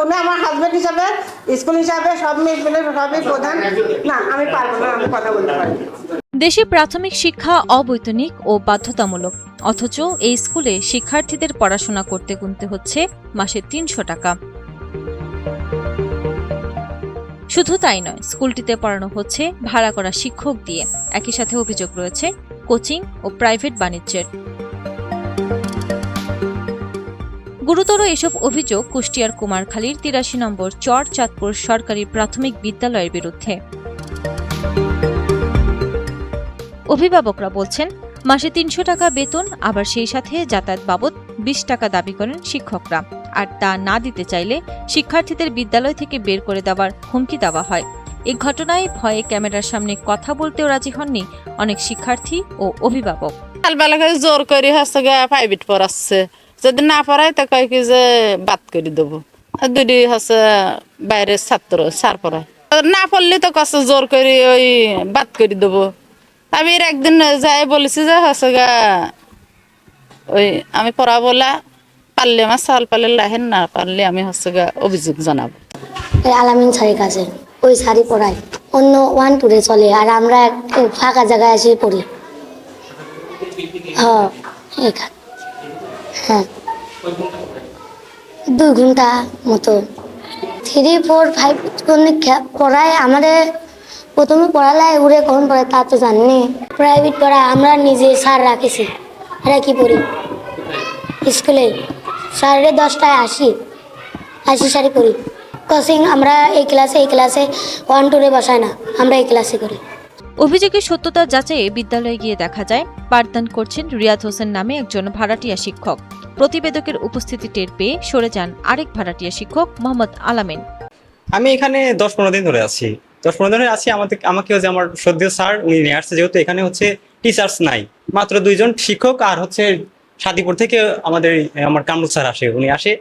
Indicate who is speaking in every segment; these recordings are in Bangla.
Speaker 1: তুমি আমার হাজবেন্ড হিসাবে, স্কুল হিসাবে সব মিলে সবই প্রধান না, আমি পারবো না, আমি কথা বলতে পারি।
Speaker 2: দেশে প্রাথমিক শিক্ষা অবৈতনিক ও বাধ্যতামূলক, অথচ এই স্কুলে শিক্ষার্থীদের পড়াশোনা করতে গুনতে হচ্ছে মাসে ৩০০ টাকা। শুধু তাই নয়, স্কুলটিতে পড়ানো হচ্ছে ভাড়া করা শিক্ষক দিয়ে। একই সাথে অভিযোগ রয়েছে কোচিং ও প্রাইভেট বাণিজ্যের। গুরুতর এসব অভিযোগ কুষ্টিয়ার কুমারখালীর ৮৩ নম্বর চর চাঁদপুর সরকারি প্রাথমিক বিদ্যালয়ের বিরুদ্ধে। অভিভাবকরা বলছেন, মাসে ৩০০ টাকা বেতন, আবার সেই সাথে যাতায়াত বাবদ ২০ টাকা দাবি করেন শিক্ষকরা। আর তা না দিতে চাইলে শিক্ষার্থীদের বিদ্যালয় থেকে বের করে দেওয়ার হুমকি দেওয়া হয়। এই ঘটনায় ভয়ে ক্যামেরার সামনে কথা বলতেও রাজি হননি অনেক শিক্ষার্থী ও অভিভাবক।
Speaker 3: সকালবেলা জোর করে হচ্ছে প্রাইভেট পড়াচ্ছে, যদি না পড়ায় তা কয় কি যে বাদ করে দেবো। দুটি হচ্ছে বাইরের ছাত্র স্যার পড়ায়, না পড়লে তো কষ্ট জোর করে ওই বাদ করে দেবো। আমি এর একদিন যাই বলেছি যে হচ্ছে ওই আমি পড়া বলা পারলে আমার সাল পারলে লাহেন, না পারলে আমি হচ্ছে অভিযোগ জানাবো।
Speaker 4: আলামিন স্যারের কাছে ওই শাড়ি পড়াই, অন্য 1 2 চলে, আর আমরা ফাঁকা জায়গায় এসে পড়ি। হ্যাঁ, হ্যাঁ 2 ঘন্টা মতো। 3 4 5 পড়ায় আমাদের প্রথমে পড়ালায় উড়ে কখন পড়ে তা তো জানি। প্রাইভেট পড়া আমরা নিজে স্যার রাখেছি, রাখি পড়ি স্কুলে। 10:30টায় আসি শাড়ি পড়ি। কোচিং আমরা এই ক্লাসে 1 2 বসাই না, আমরা এই ক্লাসে করি।
Speaker 2: অভিযোগের সত্যতা যাচাইয়ে বিদ্যালয়ে গিয়ে দেখা যায় পাঠদান করছেন রিয়াদ হোসেন নামে একজন ভাড়াটিয়া শিক্ষক। প্রতিবেদকের উপস্থিতি টের পেয়ে সরে যান আরেক ভাড়াটিয়া শিক্ষক মোহাম্মদ আলামিন।
Speaker 5: আমি এখানে 10-15 দিন ধরে আছি। আমাকে হচ্ছে আমার শ্রদ্ধেয় স্যার উনি নিয়ে আসছে, যেহেতু এখানে হচ্ছে টিচার্স নাই, মাত্র 2 জন শিক্ষক আর হচ্ছে শাদিপুর থেকে আমার কামরুল স্যার উনি আসে।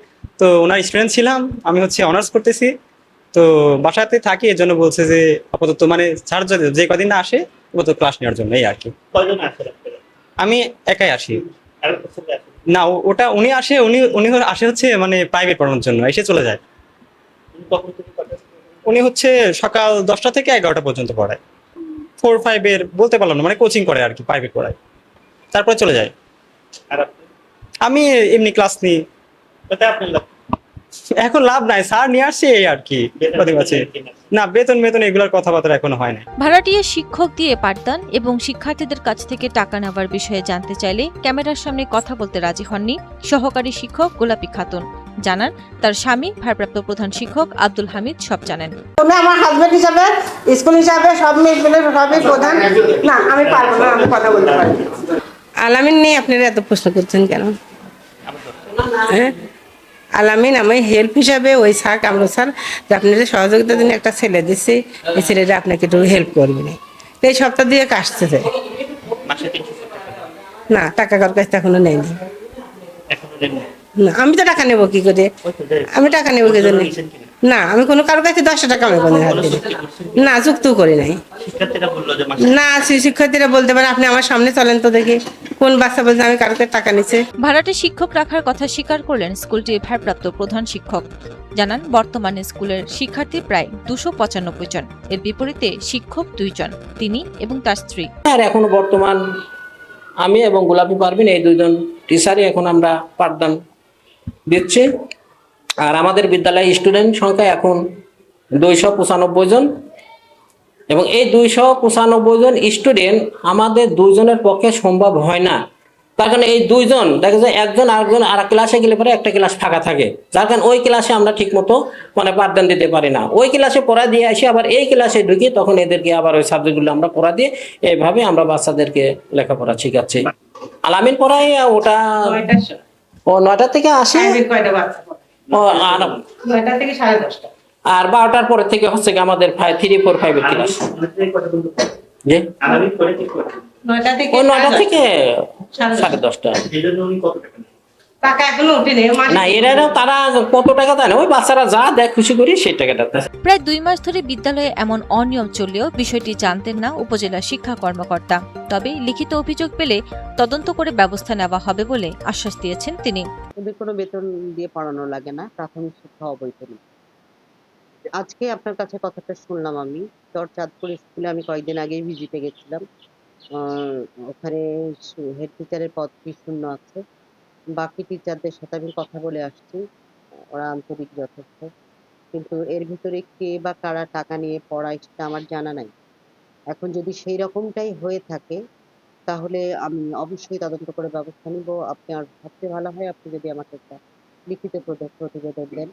Speaker 5: তো ওনার স্টুডেন্ট ছিলাম, আমি হচ্ছে অনার্স করতেছি, তো বাসাতে থাকি। এর জন্য বলছে যে আপাতত মানে স্যার যে কদিন না আসে আপাতত ক্লাস নেওয়ার জন্য, এই আর কি। আমি একাই আসি না, ওটা উনি আসে, উনি আসে হচ্ছে মানে প্রাইভেট পড়ানোর জন্য, এসে চলে যায়। উনি হচ্ছে সকাল 10টা থেকে 11টা পর্যন্ত পড়ায়। 4 5 এর বলতে পারলাম না, মানে কোচিং করে আর কি, প্রাইভেট পড়ায়, তারপরে চলে যায়। আমি এমনি ক্লাস নিই। এখন লাভ নাই, স্যার নিয়ে আসছে এই আর কি। না, বেতন এগুলোর কথাবার্তা এখনো হয় না।
Speaker 2: ভাড়াটিয়া শিক্ষক দিয়ে পাঠদান এবং শিক্ষার্থীদের কাছ থেকে টাকা নেওয়ার বিষয়ে জানতে চাইলে ক্যামেরার সামনে কথা বলতে রাজি হননি সহকারী শিক্ষক গোলাপী খাতুন। জানান, তার স্বামী ভারপ্রাপ্ত প্রধান শিক্ষক আব্দুল হামিদ সব জানেন।
Speaker 1: তুমি আমার হাজবেন্ড হিসাবে, স্কুল হিসাবে সব মিলে সবই প্রধান না, আমি পারবো না, আমি কথা বলতে পারি।
Speaker 6: আলামিন নিয়ে আপনারা এত প্রশ্ন করছেন কেন? হ্যাঁ, আলামিন আমি হেল্প হিসাবে ওই স্যার কামরুল স্যার যে আপনাদের সহযোগিতার জন্য একটা ছেলে দিচ্ছে, এই ছেলেটা আপনাকে একটু হেল্প করবে না, এই সপ্তাহ দিয়ে আসতেছে না, টাকা কার কাছে এখনো নেয়নি। না, আমি তো টাকা নেবো কি করে? আমি টাকা নেবো কি জন্য? না, আমি কোনো কারোর কাছে 10 টাকা আমি কোনো হাত দিই না, যুক্ত করি নাই। না, শিক্ষার্থীরা বলতে পারে আপনি আমার সামনে চলেন তো দেখি কোন বাচ্চা বলছে আমি কারোর কাছে টাকা নিচ্ছে।
Speaker 2: ভাড়াটে শিক্ষক রাখার কথা স্বীকার করলেন স্কুলটির ভারপ্রাপ্ত প্রধান শিক্ষক। জানান, বর্তমানে স্কুলের শিক্ষার্থী প্রায় 295 জন, এর বিপরীতে শিক্ষক 2 জন, তিনি এবং তার স্ত্রী।
Speaker 7: আর এখনো বর্তমান আমি এবং গোলাপী পারভিন এই 2 জন টিচারই এখন আমরা পাঠদান দিচ্ছি। আর আমাদের বিদ্যালয়ে স্টুডেন্ট সংখ্যা এখন 295 জন, এবং এই 295 জন স্টুডেন্ট আমাদের 2 জনের পক্ষে সম্ভব হয় না। তার কারণে এই 2 জন দেখা যায় একজন আরেকজন আর ক্লাসে গেলে পরে একটা ক্লাস ফাঁকা থাকে, যার কারণে ওই ক্লাসে আমরা ঠিক মতো মানে পাঠদান দিতে পারি না। ওই ক্লাসে পড়া দিয়ে আসি, আবার এই ক্লাসে ঢুকি, তখন এদেরকে আবার ওই সাবজেক্টগুলো আমরা পড়া দিয়ে এইভাবে আমরা বাচ্চাদেরকে লেখাপড়া শিখাচ্ছি। আলামিন পড়াই ওটা 9টা থেকে আসে, আর
Speaker 6: 9টা থেকে 10:30টা,
Speaker 7: আর 12টার পরে থেকে হচ্ছে আমাদের 3 4 5 এর ক্লাস। জি,
Speaker 6: 9টা থেকে
Speaker 7: 10:30টা।
Speaker 6: টাকা এখনো ওঠেনি
Speaker 7: না, এরাও তারা কত টাকা দেয় না, ওই বাচ্চারা যা দেয় খুশি করি সেই টাকাটা।
Speaker 2: প্রায় 2 মাস ধরে বিদ্যালয়ে এমন অনিয়ম চললেও বিষয়টি জানতেন না উপজেলা শিক্ষা কর্মকর্তা। তবে লিখিত অভিযোগ পেলে তদন্ত করে ব্যবস্থা নেওয়া হবে বলে আশ্বাস দিয়েছেন তিনি।
Speaker 8: ওদের কোনো বেতন দিয়ে পড়ানো লাগে না, প্রাথমিক শিক্ষা অবৈতনিক। আজকে আপনার কাছে কথাটা শুনলাম আমি। চরচাঁদপুর স্কুলে আমি কয়েকদিন আগেই ভিজিটে গেছিলাম। ওখানে হেড টিচারের পদটি শূন্য আছে। বাকি টিচারদের সাথে আমি কথা বলে আসছি। ওরা আন্তরিক যথেষ্ট। কিন্তু এর ভিতরে কে বা কারা টাকা নিয়ে পড়ায় সেটা আমার জানা নাই। এখন যদি সেই রকমটাই হয়ে থাকে তাহলে আমি অবশ্যই তদন্ত করে ব্যবস্থা নিব। আপনার সবচেয়ে ভালো হয় আপনি যদি আমাকে একটা লিখিত প্রতিবেদন দেন,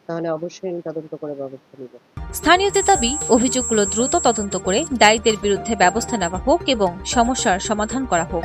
Speaker 8: তাহলে অবশ্যই আমি তদন্ত করে ব্যবস্থা নিব।
Speaker 2: স্থানীয়দের দাবি, অভিযোগগুলো দ্রুত তদন্ত করে দায়ীদের বিরুদ্ধে ব্যবস্থা নেওয়া হোক এবং সমস্যার সমাধান করা হোক।